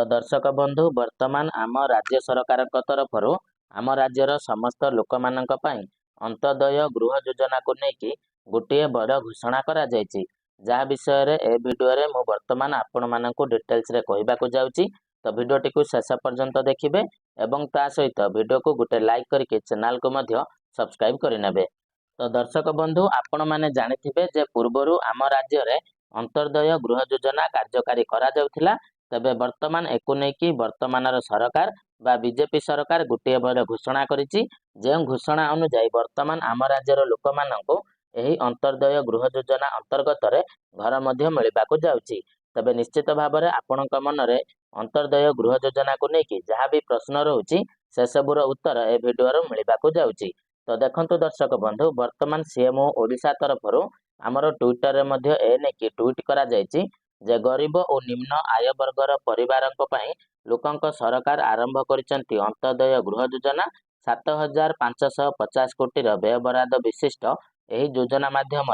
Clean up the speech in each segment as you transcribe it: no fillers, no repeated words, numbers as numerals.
तो दर्शक बंधु वर्तमान आम राज्य सरकार तरफ आम राज्यर समस्त लोक मानक पई अंत्योदय गृह योजना को लेकिन गोटे बड़ घोषणा करा जायछि। जहाँ विषय रे ए वीडियो रे मु वर्तमान आपण मानक डिटेल्स रे कहबाकू जाउछि। तो वीडियोटी को शेष पर्यंत देखिबे एवं ता सहित वीडियो को गोटे लाइक करके चैनल को मध्य सब्सक्राइब करिनेबे। तो दर्शक बंधु आपण माने जानिथिबे जे पूर्वरु आम राज्य रे अंत्योदय गृह योजना कार्यकारी करा जाउथिला। तबे वर्तमान एकु नेकी वर्तमानर सरकार बा बीजेपी सरकार गोटे बड़ घोषणा करिछि। जे घोषणा अनुसार वर्तमान आम राज्यर लोक माननकु एही अंत्योदय गृह योजना अंतर्गत रे घर मध्य मिलबाकू जाउछि। तबे निश्चित भाव में आपणक मनरे अंत्योदय गृह योजना को लेकिन जहाँ भी प्रश्न रोचे से सबूर उत्तर ए वीडियो मिलबाकू जाउछि। तो देखंतु दर्शक बंधु वर्तमान सीएमओ ओडिशा तरफ आमर ट्विटर रे मध्य ए नेकी ट्वीट करा जायछि जे गरीब और निम्न आय वर्गर परिवारक पई लोकंक सरकार आरंभ करिसंती अंत्योदय गृह योजना 7550 कोटी व्यय बराद विशिष्ट एही योजना माध्यम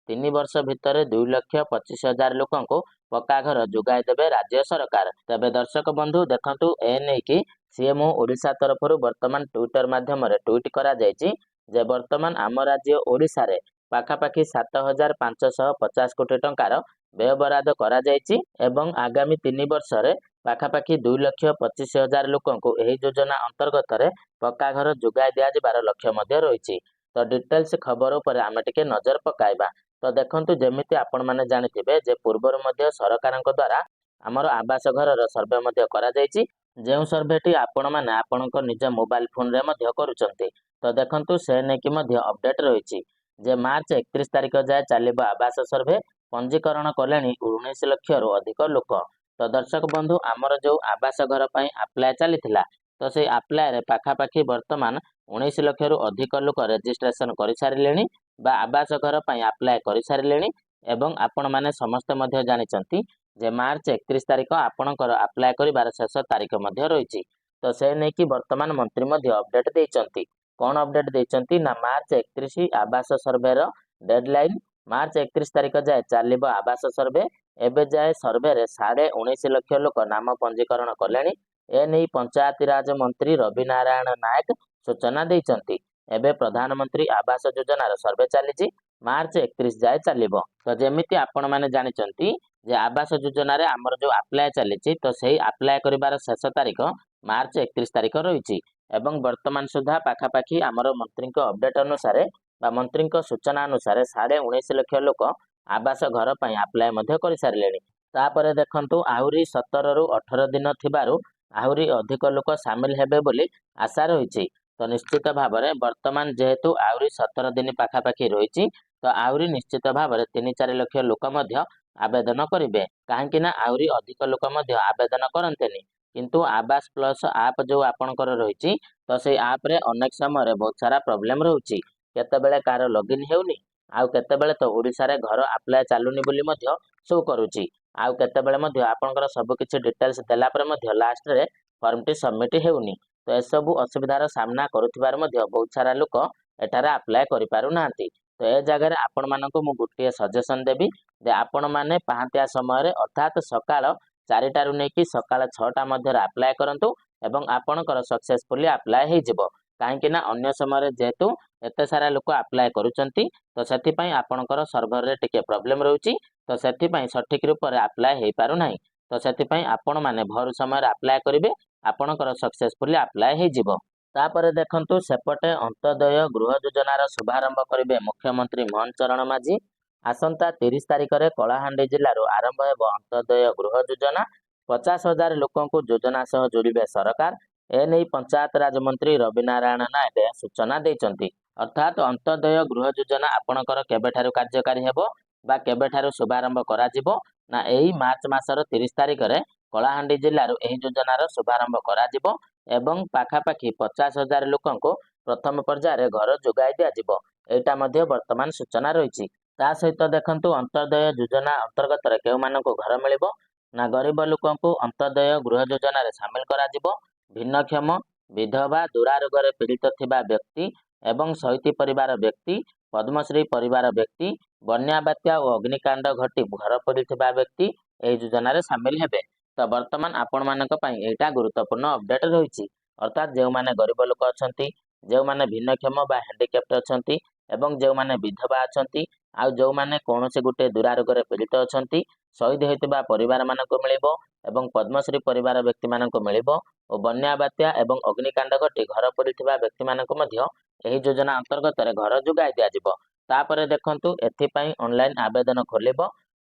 3 वर्ष भितर 2,25,000 लोकंको पक्का घर जोगाई देवे राज्य सरकार। तबे दर्शक बंधु देखंतु ए नै कि सीएमओ ओडिशा तरफ वर्तमान ट्विटर माध्यम ट्वीट करा जायछि जे वर्तमान आम राज्य ओडिशा रे पाखापाखि 7550 कोटी टंकार व्यय बराद करा जायछि एवं आगामी 3 वर्ष रे पाखापाखि 2,25,000 लोकंको एही योजना अंतर्गत रे पक्का घर जोगाई दिया जिबार लक्ष्य मध्य रहिछि। तो डिटेल्स खबर उपर आमे टिके नजर पकाइबा। तो देखंतु जेमिति आपण माने जानिथिबे जे पूर्वर मध्य सरकारक द्वारा आमर आवास घर सर्वे मध्य करा जायछि। जेउ सर्वेटी आपण माने आपणक निज मोबाइल फोन रे मध्य करूचंती। तो देखंतु से नेकी मध्य अपडेट रहिछि जे मार्च 31 तारिख जाय चलिबा आवास सर्वे पंजीकरण कलेनी 19 लाख रु अधिक लोक। तो दर्शक बंधु आमर जो आवास घर पई अप्लाई चलीथिला तो से अप्लाई रे पाखापाखि वर्तमान 19 लाख रु अधिक लोक रजिस्ट्रेशन करि सारिलेनी बा आवास घर पई अप्लाई करि सारिलेनी। एवं आपण माने समस्त मध्य जानिचंती जे मार्च 31 तारिख आपणकर अप्लाई करिबार शेष तारिख मध्य रहिछि। तो से नै कि वर्तमान मंत्री मध्य अपडेट देइचंती। कोन अपडेट देइचंती ना मार्च 31 आवास सर्वे रो डेडलाइन मार्च 31 तारिख जाए चलिबा आवास सर्वे। एबे जाए सर्वे रे 19.5 लाख लोक नाम पंजीकरण कलेनी। ए नै पंचायती राज मंत्री रवि नारायण नायक सूचना देइचंती। एबे प्रधानमंत्री आवास योजना सर्वे चलीछि मार्च 31 जाए चलिबो। तो जेमिति आपण माने जानिचंती जे आवास योजना रे हमर जो अप्लाई चलीछि तो सेही अप्लाई करिबार शेष तारिख मार्च 31 तारिख रहिछि। एवं वर्तमान सुधा पाखापाखि आमर मंत्री अपडेट अनुसार बा मंत्री सूचना अनुसार 19.5 लाख लोक आवास घर पई अप्लाई मध्य करि सारिलेनी। तापरे देखंतु आहुरी 17 रु 18 दिन थिबारु आहुरी अधिक लोक शामिल हेबे बोली आशा रहिछि। तो निश्चित भाव में वर्तमान जेहेतु आहुरी 17 दिन पाखापाखि रहिछि तो आहुरी निश्चित भाव में 3-4 लाख लोक मध्य आवेदन करिवे। काहेकि ना आहुरी अधिक लोक मध्य आवेदन करंतेनी किंतु आवास प्लस आप जो आपणकर रहिछि तो से आप रे अनेक समय बहुत सारा प्रॉब्लम रहउछि। केतेबेले कार लॉगिन हेउनी आउ केतेबेले तो ओडिसा रे घर अप्लाई चालुनी बोली मध्य शो करूछि आउ केतेबेले मध्य आपणकर सब किछि डिटेल्स देला पर मध्य लास्ट रे फॉर्म टी सबमिट हेउनी। तो ए सब असुविधार सामना करुथिबार मध्य बहुत सारा लोक एटारे अप्लाई करि पारु नांती। तो ए जगह आपण मानक मु गुटिए सजेशन देबी जे आपण माने पाहांतिया समय रे अर्थात सकाळ 4टा रु नेकी सकाळ 6टा मध्य अप्लाई करंतु एवं आपणकर सक्सेसफुली अप्लाई हे जिवो। काहेकि ना अन्य समय रे जेतु एते सारा लोक अप्लाई करूचंती तो सेति पई आपणकर सर्वर रे टिके प्रॉब्लम रहउची। तो सेति पई सठिक रूप रे अप्लाई हे पारु नाही। तो सेति पई आपण माने भर समय रे अप्लाई करिवे आपणकर सक्सेसफुली अप्लाई हे जिवो। तापरे देखंतु सेपटे अंत्योदय गृह योजनार शुभारंभ करिवे मुख्यमंत्री मोहन चरण माझी। आसंता 30 तारिख रे कलाहांडी जिल्लारो आरंभ हेबो अंत्योदय गृह योजना। 50,000 लोकंकु योजना सह जोड़िबे सरकार। ए नै पंचायत राज मंत्री रवि नारायण नायक सूचना देइचंती। अर्थात अंत्योदय गृह योजना आपणकर केबेठारु कार्यकारी हेबो बा केबेठारु शुभारंभ करा जिवो ना एही मार्च मासर 30 तारिख रे कलाहांडी जिल्लारो एही योजनार शुभारंभ करा जिवो एवं पाखापाखि 50,000 लोकंकु प्रथम पर्यायर घर जोगाई दिया जिवो। एटा मध्य वर्तमान सूचना रहिछि। ता सहित देखंतु अंत्योदय योजना अंतर्गत रे केउ मानकु घर मिलिबो ना गरीब लोकंकु अंत्योदय गृह योजना रे शामिल करा जिवो। भिन्नक्षम विधवा दुरारोग रे पीड़ित थिबा व्यक्ति एवं शहीद परिवार व्यक्ति पद्मश्री परिवार व्यक्ति बन्या बात्या और अग्निकांड घटी घर पड़िथिबा व्यक्ति एही योजना रे शामिल हेबे। ତ ବର୍ତ୍ତମାନ ଆପଣମାନଙ୍କ ପାଇଁ ଏଇଟା ଗୁରୁତ୍ୱପୂର୍ଣ୍ଣ ଅପଡେଟ୍ ରହିଛି। ଅର୍ଥାତ୍ ଯେଉଁମାନେ ଗରିବ ଲୋକ ଅଛନ୍ତି, ଯେଉଁମାନେ ଭିନ୍ନକ୍ଷମ ବା ହ୍ୟାଣ୍ଡିକ୍ୟାପ୍ଟ ଅଛନ୍ତି ଏବଂ ଯେଉଁମାନେ ବିଧବା ଅଛନ୍ତି, ଆଉ ଯେଉଁମାନେ କୌଣସି ଗୋଟିଏ ଦୁରାରୋଗରେ ପୀଡ଼ିତ ଅଛନ୍ତି, ଶହୀଦ ହୋଇଥିବା ପରିବାରମାନଙ୍କୁ ମିଳିବ ଏବଂ ପଦ୍ମଶ୍ରୀ ପରିବାର ବ୍ୟକ୍ତିମାନଙ୍କୁ ମିଳିବ ଓ ବନ୍ୟା ବାତ୍ୟା ଏବଂ ଅଗ୍ନିକାଣ୍ଡ ଘଟି ଘର ପୋଡ଼ିଥିବା ବ୍ୟକ୍ତିମାନଙ୍କୁ ମଧ୍ୟ ଏହି ଯୋଜନା ଅନ୍ତର୍ଗତରେ ଘର ଯୋଗାଇ ଦିଆଯିବ। ତାପରେ ଦେଖନ୍ତୁ, ଏଥିପାଇଁ ଅନଲାଇନ୍ ଆବେଦନ ଖୋଲିବ।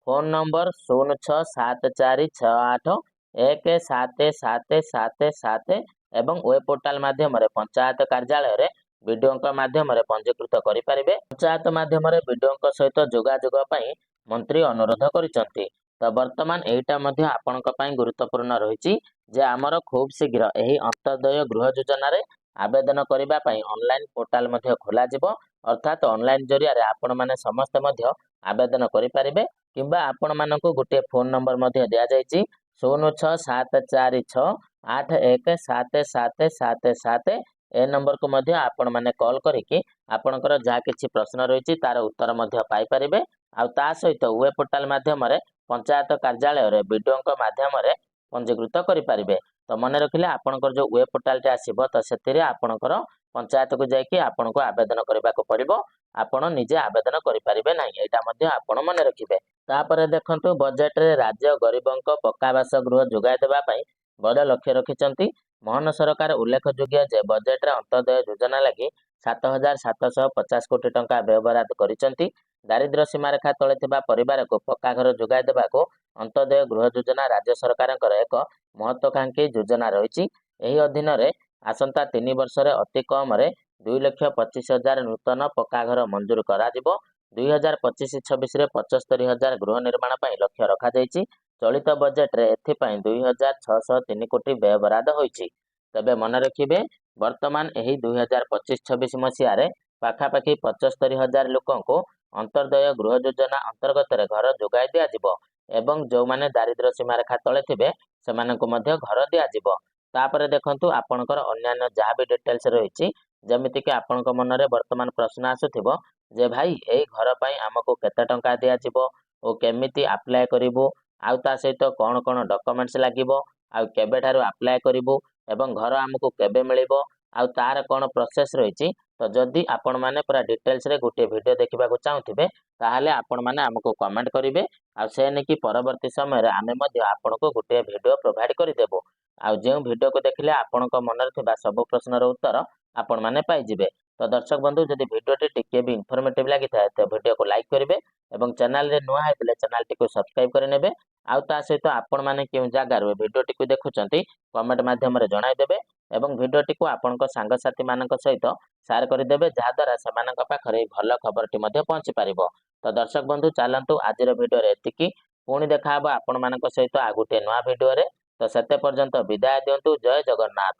ଫୋନ୍ ନମ୍ବର 0674681777 ଏବଂ ୱେବ୍ ପୋର୍ଟାଲ ମାଧ୍ୟମରେ ପଞ୍ଚାୟତ କାର୍ଯ୍ୟାଳୟରେ ବିଡିଓଙ୍କ ମାଧ୍ୟମରେ ପଞ୍ଜୀକୃତ କରିପାରିବେ। ପଞ୍ଚାୟତ ମାଧ୍ୟମରେ ବିଡିଓଙ୍କ ସହିତ ଯୋଗାଯୋଗ ପାଇଁ ମନ୍ତ୍ରୀ ଅନୁରୋଧ କରିଛନ୍ତି। ତ ବର୍ତ୍ତମାନ ଏଇଟା ମଧ୍ୟ ଆପଣଙ୍କ ପାଇଁ ଗୁରୁତ୍ୱପୂର୍ଣ୍ଣ ରହିଛି ଯେ ଆମର ଖୁବ୍ ଶୀଘ୍ର ଏହି ଅନ୍ତର୍ଦୟ ଗୃହ ଯୋଜନାରେ ଆବେଦନ କରିବା ପାଇଁ ଅନଲାଇନ୍ ପୋର୍ଟାଲ ମଧ୍ୟ ଖୋଲାଯିବ। ଅର୍ଥାତ୍ ଅନଲାଇନ୍ ଜରିଆରେ ଆପଣମାନେ ସମସ୍ତେ ମଧ୍ୟ ଆବେଦନ କରିପାରିବେ କିମ୍ବା ଆପଣମାନଙ୍କୁ ଗୋଟିଏ ଫୋନ୍ ନମ୍ବର ମଧ୍ୟ ଦିଆଯାଇଛି 0674681777। ଏ ନମ୍ବରକୁ ମଧ୍ୟ ଆପଣମାନେ କଲ୍ କରିକି ଆପଣଙ୍କର ଯାହା କିଛି ପ୍ରଶ୍ନ ରହିଛି ତାର ଉତ୍ତର ମଧ୍ୟ ପାଇପାରିବେ। ଆଉ ତା ସହିତ ୱେବ୍ ପୋର୍ଟାଲ ମାଧ୍ୟମରେ ପଞ୍ଚାୟତ କାର୍ଯ୍ୟାଳୟରେ ବିଡିଓଙ୍କ ମାଧ୍ୟମରେ ପଞ୍ଜୀକୃତ କରିପାରିବେ। ତ ମନେ ରଖିଲେ, ଆପଣଙ୍କର ଯେଉଁ ୱେବ୍ ପୋର୍ଟାଲଟି ଆସିବ ତ ସେଥିରେ ଆପଣଙ୍କର ପଞ୍ଚାୟତକୁ ଯାଇକି ଆପଣଙ୍କୁ ଆବେଦନ କରିବାକୁ ପଡ଼ିବ। ଆପଣ ନିଜେ ଆବେଦନ କରିପାରିବେ ନାହିଁ, ଏଇଟା ମଧ୍ୟ ଆପଣ ମନେ ରଖିବେ। ତାପରେ ଦେଖନ୍ତୁ, ବଜେଟରେ ରାଜ୍ୟ ଗରିବଙ୍କ ପକ୍କା ବାସ ଗୃହ ଯୋଗାଇ ଦେବା ପାଇଁ ବଡ଼ ଲକ୍ଷ୍ୟ ରଖିଛନ୍ତି। ମୋହନ ସରକାର ଉଲ୍ଲେଖଯୋଗ୍ୟ ଯେ ବଜେଟରେ ଅନ୍ତର୍ଦୟ ଯୋଜନା ଲାଗି 7,750 କୋଟି ଟଙ୍କା ବ୍ୟୟବରାଦ କରିଛନ୍ତି। ଦାରିଦ୍ର୍ୟ ସୀମାରେଖା ତଳେ ଥିବା ପରିବାରକୁ ପକ୍କା ଘର ଯୋଗାଇ ଦେବାକୁ ଅନ୍ତର୍ଦୟ ଗୃହ ଯୋଜନା ରାଜ୍ୟ ସରକାରଙ୍କର ଏକ ମହତ୍ୱାକାଂକ୍ଷୀ ଯୋଜନା ରହିଛି। ଏହି ଅଧୀନରେ ଆସନ୍ତା 3 ବର୍ଷରେ ଅତି କମରେ 2,25,000 ନୂତନ ପକ୍କା ଘର ମଞ୍ଜୁର କରାଯିବ। 2025-26ରେ 75,000 ଗୃହ ନିର୍ମାଣ ପାଇଁ ଲକ୍ଷ୍ୟ ରଖାଯାଇଛି। ଚଳିତ ବଜେଟରେ ଏଥିପାଇଁ 2,603 କୋଟି ବ୍ୟୟବରାଦ ହୋଇଛି। ତେବେ ମନେ ରଖିବେ, ବର୍ତ୍ତମାନ ଏହି 2025-26 ମସିହାରେ ପାଖାପାଖି 75,000 ଲୋକଙ୍କୁ ଅନ୍ତର୍ଦୟ ଗୃହ ଯୋଜନା ଅନ୍ତର୍ଗତରେ ଘର ଯୋଗାଇ ଦିଆଯିବ ଏବଂ ଯେଉଁମାନେ ଦାରିଦ୍ର୍ୟ ସୀମାରେଖା ତଳେ ଥିବେ ସେମାନଙ୍କୁ ମଧ୍ୟ ଘର ଦିଆଯିବ। ତାପରେ ଦେଖନ୍ତୁ, ଆପଣଙ୍କର ଅନ୍ୟାନ୍ୟ ଯାହା ବି ଡିଟେଲ୍ସ ରହିଛି, ଯେମିତିକି ଆପଣଙ୍କ ମନରେ ବର୍ତ୍ତମାନ ପ୍ରଶ୍ନ ଆସୁଥିବ ଯେ ଭାଇ, ଏଇ ଘର ପାଇଁ ଆମକୁ କେତେ ଟଙ୍କା ଦିଆଯିବ ଓ କେମିତି ଆପ୍ଲାଏ କରିବୁ, ଆଉ ତା ସହିତ କ'ଣ କ'ଣ ଡକୁମେଣ୍ଟସ୍ ଲାଗିବ, ଆଉ କେବେଠାରୁ ଆପ୍ଲାଏ କରିବୁ ଏବଂ ଘର ଆମକୁ କେବେ ମିଳିବ, ଆଉ ତାର କ'ଣ ପ୍ରୋସେସ୍ ରହିଛି। ତ ଯଦି ଆପଣମାନେ ପୁରା ଡିଟେଲ୍ସରେ ଗୋଟିଏ ଭିଡ଼ିଓ ଦେଖିବାକୁ ଚାହୁଁଥିବେ ତାହେଲେ ଆପଣମାନେ ଆମକୁ କମେଣ୍ଟ କରିବେ, ଆଉ ସେ ନେଇକି ପରବର୍ତ୍ତୀ ସମୟରେ ଆମେ ମଧ୍ୟ ଆପଣଙ୍କୁ ଗୋଟିଏ ଭିଡ଼ିଓ ପ୍ରୋଭାଇଡ଼ କରିଦେବୁ। ଆଉ ଯେଉଁ ଭିଡ଼ିଓକୁ ଦେଖିଲେ ଆପଣଙ୍କ ମନରେ ଥିବା ସବୁ ପ୍ରଶ୍ନର ଉତ୍ତର ଆପଣମାନେ ପାଇଯିବେ। ତ ଦର୍ଶକ ବନ୍ଧୁ, ଯଦି ଭିଡ଼ିଓଟି ଟିକେ ବି ଇନଫର୍ମେଟିଭ୍ ଲାଗିଥାଏ ତ ଭିଡ଼ିଓକୁ ଲାଇକ୍ କରିବେ ଏବଂ ଚ୍ୟାନେଲରେ ନୂଆ ହେଇଥିଲେ ଚ୍ୟାନେଲଟିକୁ ସବସ୍କ୍ରାଇବ୍ କରିନେବେ। ଆଉ ତା ସହିତ ଆପଣମାନେ କେଉଁ ଜାଗାରୁ ଏ ଭିଡ଼ିଓଟିକୁ ଦେଖୁଛନ୍ତି କମେଣ୍ଟ ମାଧ୍ୟମରେ ଜଣାଇଦେବେ ଏବଂ ଭିଡ଼ିଓଟିକୁ ଆପଣଙ୍କ ସାଙ୍ଗସାଥିମାନଙ୍କ ସହିତ ସେୟାର କରିଦେବେ, ଯାହାଦ୍ୱାରା ସେମାନଙ୍କ ପାଖରେ ଏହି ଭଲ ଖବରଟି ମଧ୍ୟ ପହଞ୍ଚି ପାରିବ। ତ ଦର୍ଶକ ବନ୍ଧୁ, ଚାଲନ୍ତୁ ଆଜିର ଭିଡ଼ିଓରେ ଏତିକି। ପୁଣି ଦେଖାହେବ ଆପଣମାନଙ୍କ ସହିତ ଆଉ ଗୋଟିଏ ନୂଆ ଭିଡ଼ିଓରେ। ତ ସେତେ ପର୍ଯ୍ୟନ୍ତ ବିଦାୟ ଦିଅନ୍ତୁ। ଜୟ ଜଗନ୍ନାଥ।